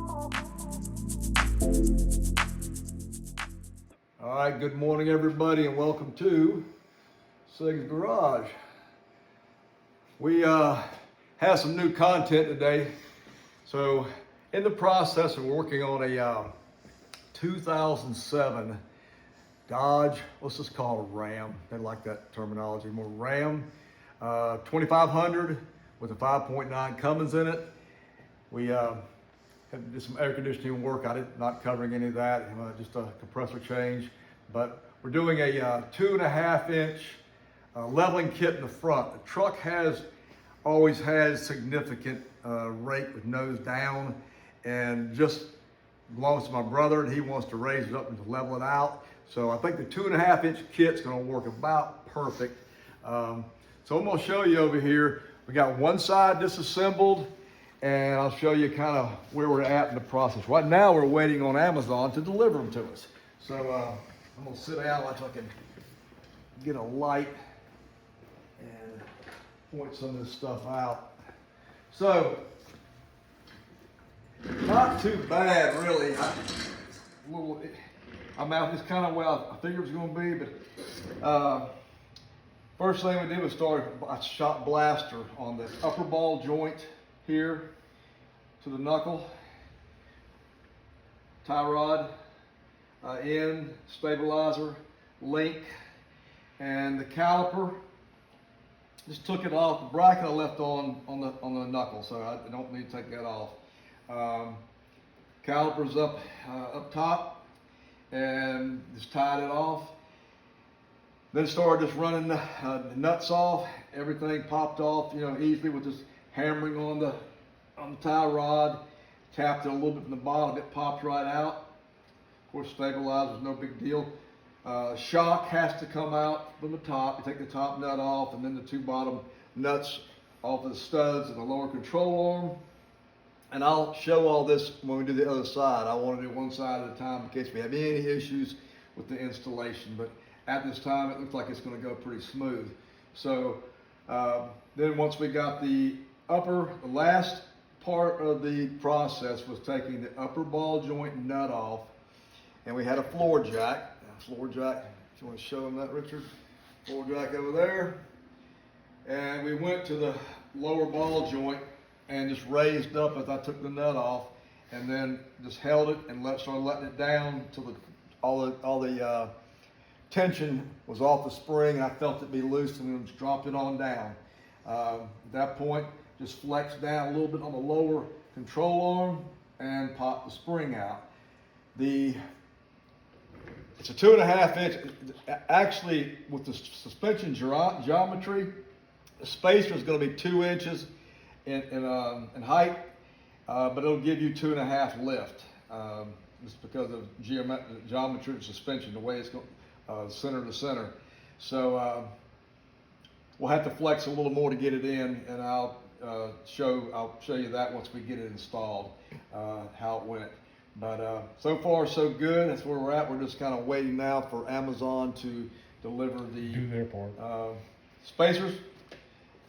All right, good morning, everybody, and welcome to Sig's Garage. We have some new content today. So, in the process of working on a 2007 Dodge, let's just call it a Ram. They like that terminology more. Ram 2500 with a 5.9 Cummins in it. We had to do some air conditioning work. Not covering any of that, just a compressor change. But we're doing a 2.5 inch leveling kit in the front. The truck has always had significant rake with nose down, and just belongs to my brother, and he wants to raise it up and to level it out. So I think the 2.5 inch kit's gonna work about perfect. So I'm gonna show you over here. We got one side disassembled, and I'll show you kind of where we're at in the process. Right now, we're waiting on Amazon to deliver them to us. So I'm gonna sit down like I can get a light and point some of this stuff out. So, not too bad, really. I'm out just kind of where I figured it was gonna be, but first thing we did was start a shot blaster on the upper ball joint here to the knuckle, tie rod, end, stabilizer, link, and the caliper. Just took it off. The bracket I left on the knuckle, so I don't need to take that off. Caliper's up top, and just tied it off. Then started just running the nuts off. Everything popped off, easily with just hammering on the tie rod. Tapped it a little bit from the bottom, it popped right out. Of course, stabilizer's no big deal. Shock has to come out from the top. You take the top nut off, and then the two bottom nuts off of the studs and the lower control arm. And I'll show all this when we do the other side. I want to do one side at a time in case we have any issues with the installation. But at this time, it looks like it's going to go pretty smooth. So then once we got the last part of the process was taking the upper ball joint nut off, and we had a floor jack. If you want to show them that, Richard? Floor jack over there. And we went to the lower ball joint and just raised up as I took the nut off, and then just held it and started letting it down till all the tension was off the spring. I felt it be loose, and then just dropped it on down. At that point, just flexed down a little bit on the lower control arm and popped the spring out. It's a 2.5 inch. Actually, with the suspension geometry, the spacer is going to be 2 inches in height, but it'll give you 2.5 lift, just because of geometry and suspension, the way it's going center to center. So we'll have to flex a little more to get it in, and I'll show you that once we get it installed, how it went. But so far so good. That's where we're at. We're just kind of waiting now for Amazon to deliver Do their part. spacers.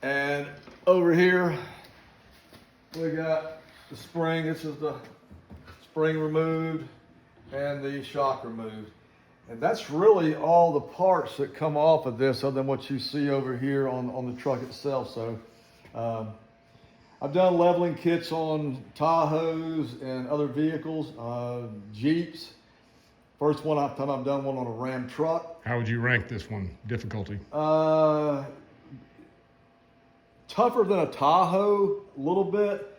And over here we got the spring. This is the spring removed and the shock removed. And that's really all the parts that come off of this, other than what you see over here on the truck itself. So I've done leveling kits on Tahoes and other vehicles, Jeeps. First time I've done one on a Ram truck. How would you rank this one, difficulty? Tougher than a Tahoe, a little bit.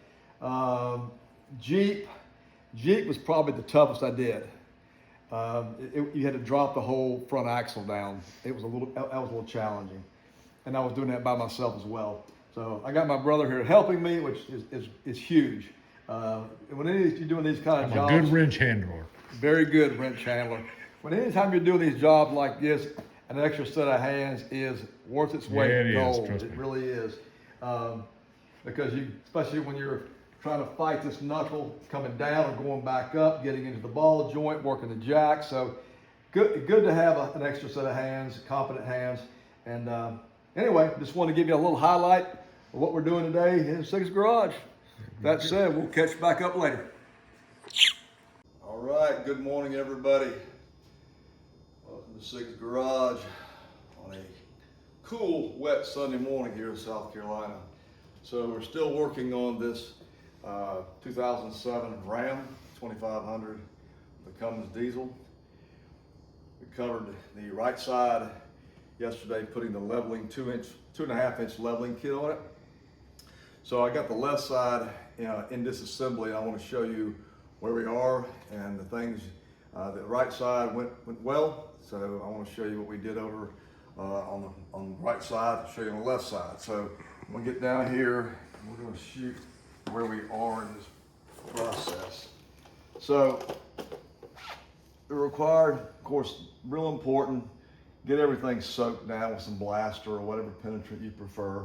Jeep was probably the toughest I did. You had to drop the whole front axle down. That was a little challenging. And I was doing that by myself as well. So I got my brother here helping me, which is huge. When you're doing these kind of jobs, a good wrench handler. Very good wrench handler. Anytime you're doing these jobs like this, an extra set of hands is worth its weight in gold. It really is, because especially when you're trying to fight this knuckle coming down or going back up, getting into the ball joint, working the jack. So good to have an extra set of hands, competent hands. And anyway, just want to give you a little highlight of what we're doing today in Sig's Garage. That said, we'll catch back up later. All right, good morning, everybody. Welcome to Sig's Garage on a cool, wet Sunday morning here in South Carolina. So we're still working on this 2007 Ram 2500, the Cummins diesel. We covered the right side yesterday, putting the leveling 2.5 inch leveling kit on it. So I got the left side in disassembly, and I want to show you where we are and the things. The right side went well, so I want to show you what we did over on the right side, show you on the left side. So I'm gonna get down here, and we're gonna shoot where we are in this process. So the required, of course, real important, get everything soaked down with some Blaster or whatever penetrant you prefer.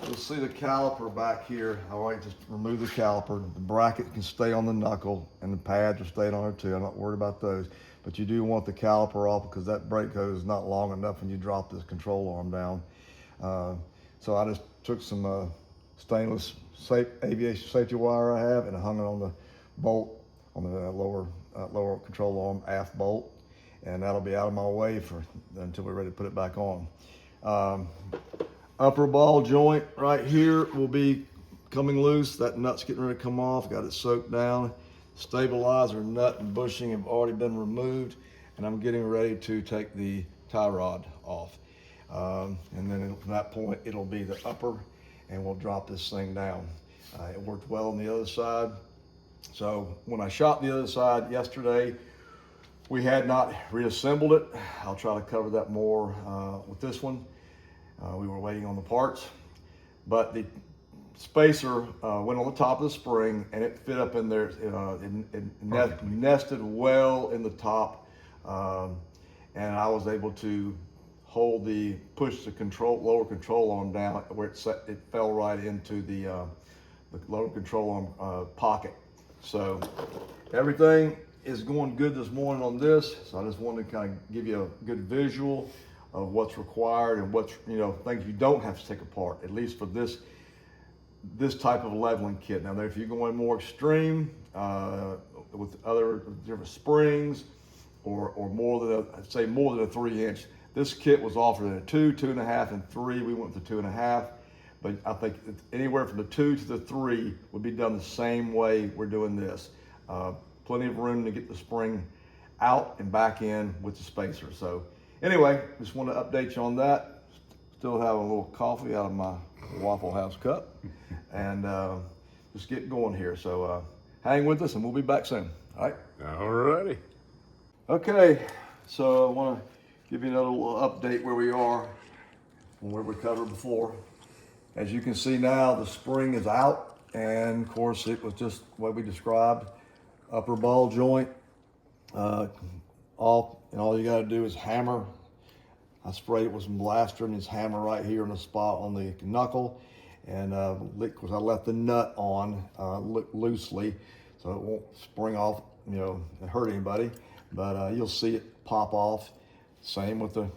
You'll see the caliper back here. I like just remove the caliper. The bracket can stay on the knuckle and the pads are staying on there too. I'm not worried about those. But you do want the caliper off because that brake hose is not long enough when you drop this control arm down. So I just took some stainless aviation safety wire I have and I hung it on the bolt on the lower control arm aft bolt. And that'll be out of my way until we're ready to put it back on. Upper ball joint right here will be coming loose. That nut's getting ready to come off. Got it soaked down. Stabilizer nut and bushing have already been removed, and I'm getting ready to take the tie rod off. And then from that point, it'll be the upper, and we'll drop this thing down. It worked well on the other side. So when I shot the other side yesterday, we had not reassembled it. I'll try to cover that more with this one. We were waiting on the parts, but the spacer went on the top of the spring and it fit up in there. It nested well in the top, and I was able to push the lower control arm down where it fell right into the lower control arm pocket. So everything is going good this morning on this. So I just wanted to kind of give you a good visual of what's required and what's, things you don't have to take apart, at least for this type of leveling kit. Now, if you're going more extreme with other different springs or more than I'd say more than a 3 inch, this kit was offered at a 2, 2.5, and 3. We went with the 2.5, but I think anywhere from the 2 to the 3 would be done the same way we're doing this. Plenty of room to get the spring out and back in with the spacer. So anyway, just want to update you on that. Still have a little coffee out of my Waffle House cup, and just get going here. So hang with us and we'll be back soon. All right? Alrighty. Okay, so I want to give you another little update where we are from where we covered before. As you can see now, the spring is out, and of course it was just what we described. Upper ball joint off, and all you got to do is hammer. I sprayed it with some Blaster and just hammer right here in the spot on the knuckle, and of course I left the nut on loosely so it won't spring off, and hurt anybody, but you'll see it pop off. Same with the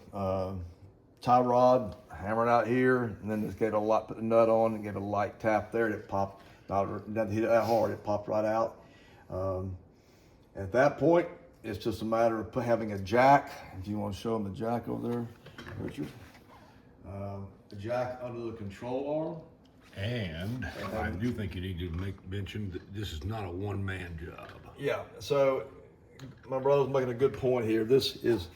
tie rod, hammer it out here, and then just put the nut on and give it a light tap there, and it popped. Doesn't hit it that hard, it popped right out. At that point, it's just a matter of having a jack. If you want to show them the jack over there, Richard. The jack under the control arm. And I do think you need to mention that this is not a one-man job. Yeah, so my brother's making a good point here. This is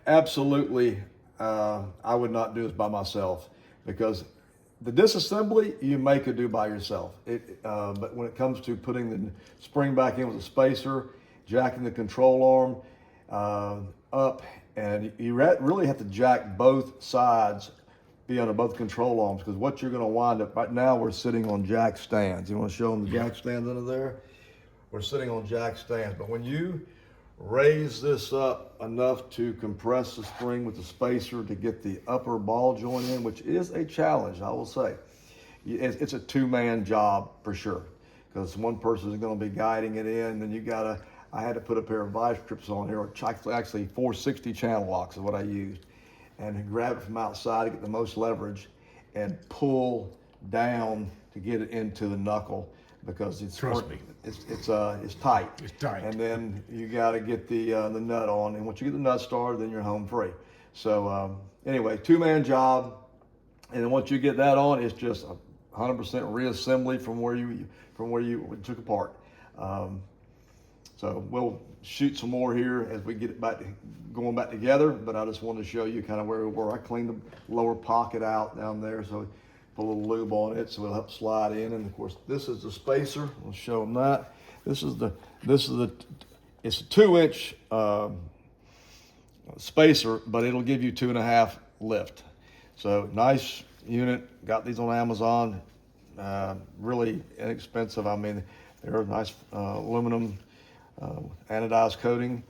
absolutely, I would not do this by myself, because the disassembly you could do by yourself. But when it comes to putting the spring back in with the spacer, jacking the control arm up, and you really have to jack both sides, be under both control arms, because what you're going to wind up, right now we're sitting on jack stands. You want to show them the jack stands under there? We're sitting on jack stands, but when you raise this up enough to compress the spring with the spacer to get the upper ball joint in, which is a challenge, I will say. It's a two-man job for sure, because one person is going to be guiding it in, then I had to put a pair of vice grips on here, or actually 460 channel locks is what I used, and grab it from outside to get the most leverage and pull down to get it into the knuckle. because it's Trust me. It's tight. It's tight. And then you got to get the nut on, and once you get the nut started, then you're home free. So anyway, 2-man job, and then once you get that on, it's just 100% reassembly from where you took apart. So we'll shoot some more here as we get it going back together, but I just wanted to show you kind of where we were. I cleaned the lower pocket out down there, so put a little lube on it so it'll help slide in. And of course, this is the spacer. We'll show them that. It's a 2-inch spacer, but it'll give you 2.5 lift. So nice unit. Got these on Amazon. Really inexpensive. I mean, they're nice aluminum anodized coating,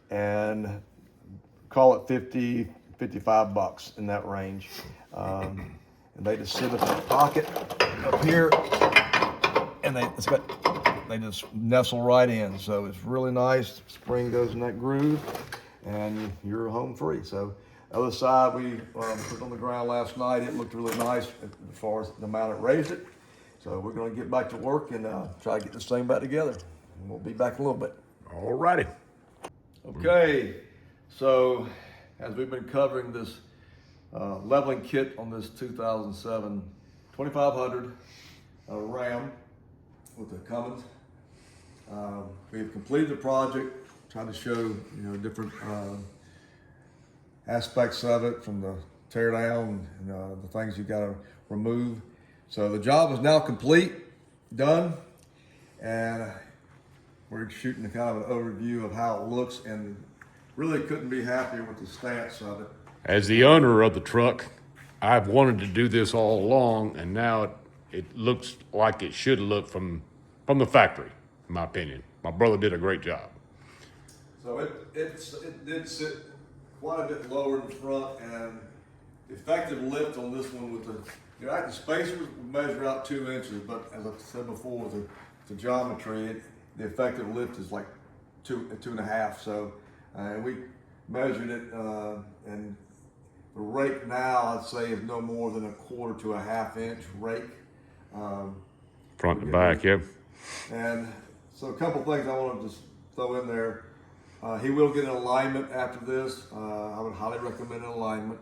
and call it 50, 55 bucks in that range. And they just sit in the pocket up here, and they just nestle right in. So it's really nice. Spring goes in that groove, and you're home free. So the other side we put it on the ground last night. It looked really nice as far as the amount it raised it. So we're going to get back to work and try to get this thing back together. And we'll be back in a little bit. All righty. Okay, so as we've been covering this leveling kit on this 2007 2500 Ram with the Cummins, we have completed the project, trying to show different aspects of it, from the tear down and the things you got to remove. So the job is now complete, done, and we're shooting a kind of an overview of how it looks, and really couldn't be happier with the stance of it. As the owner of the truck, I've wanted to do this all along, and now it looks like it should look from the factory, in my opinion. My brother did a great job. So it did sit quite a bit lower in front, and the effective lift on this one with the spacers would measure out 2 inches, but as I said before, with the geometry, the effective lift is like 2.5. So, and we measured it, and the rake now, I'd say, is no more than 1/4 to 1/2 inch rake. Front to back, yep. And so a couple things I want to just throw in there. He will get an alignment after this. I would highly recommend an alignment.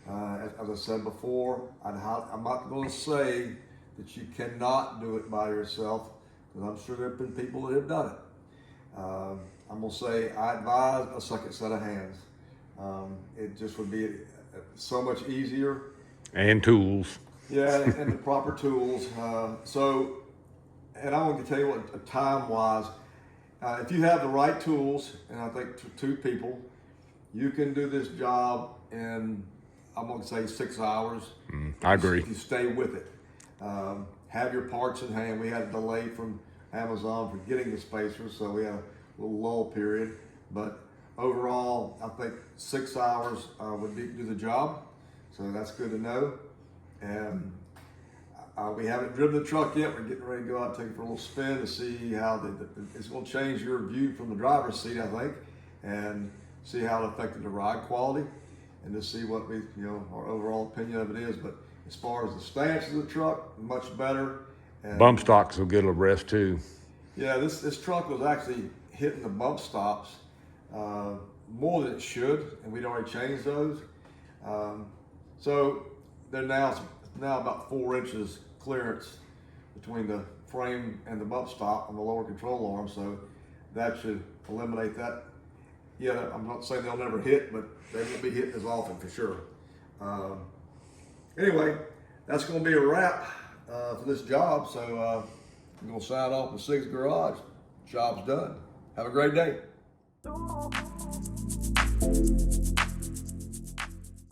As I said before, I'm not going to say that you cannot do it by yourself, because I'm sure there have been people that have done it. I'm going to say I advise a second set of hands. It just would be so much easier. And tools. Yeah, and the proper tools. And I want to tell you what, time-wise, if you have the right tools, and I think 2 people, you can do this job in, I'm going to say, 6 hours. I agree. If you stay with it. Have your parts in hand. We had a delay from Amazon for getting the spacers, so we had a little lull period. But overall, I think 6 hours would do the job. So that's good to know. And we haven't driven the truck yet. We're getting ready to go out and take it for a little spin to see how it's going to change your view from the driver's seat, I think, and see how it affected the ride quality, and to see what our overall opinion of it is. But as far as the stance of the truck, much better. And Bump stocks will get a rest too. yeah, this truck was actually hitting the bump stops more than it should, and we'd already changed those. So they're now about 4 inches clearance between the frame and the bump stop on the lower control arm, so that should eliminate that. Yeah, I'm not saying they'll never hit, but they won't be hitting as often for sure. Anyway, that's going to be a wrap for this job. So I'm going to sign off with Sig's Garage. Job's done. Have a great day.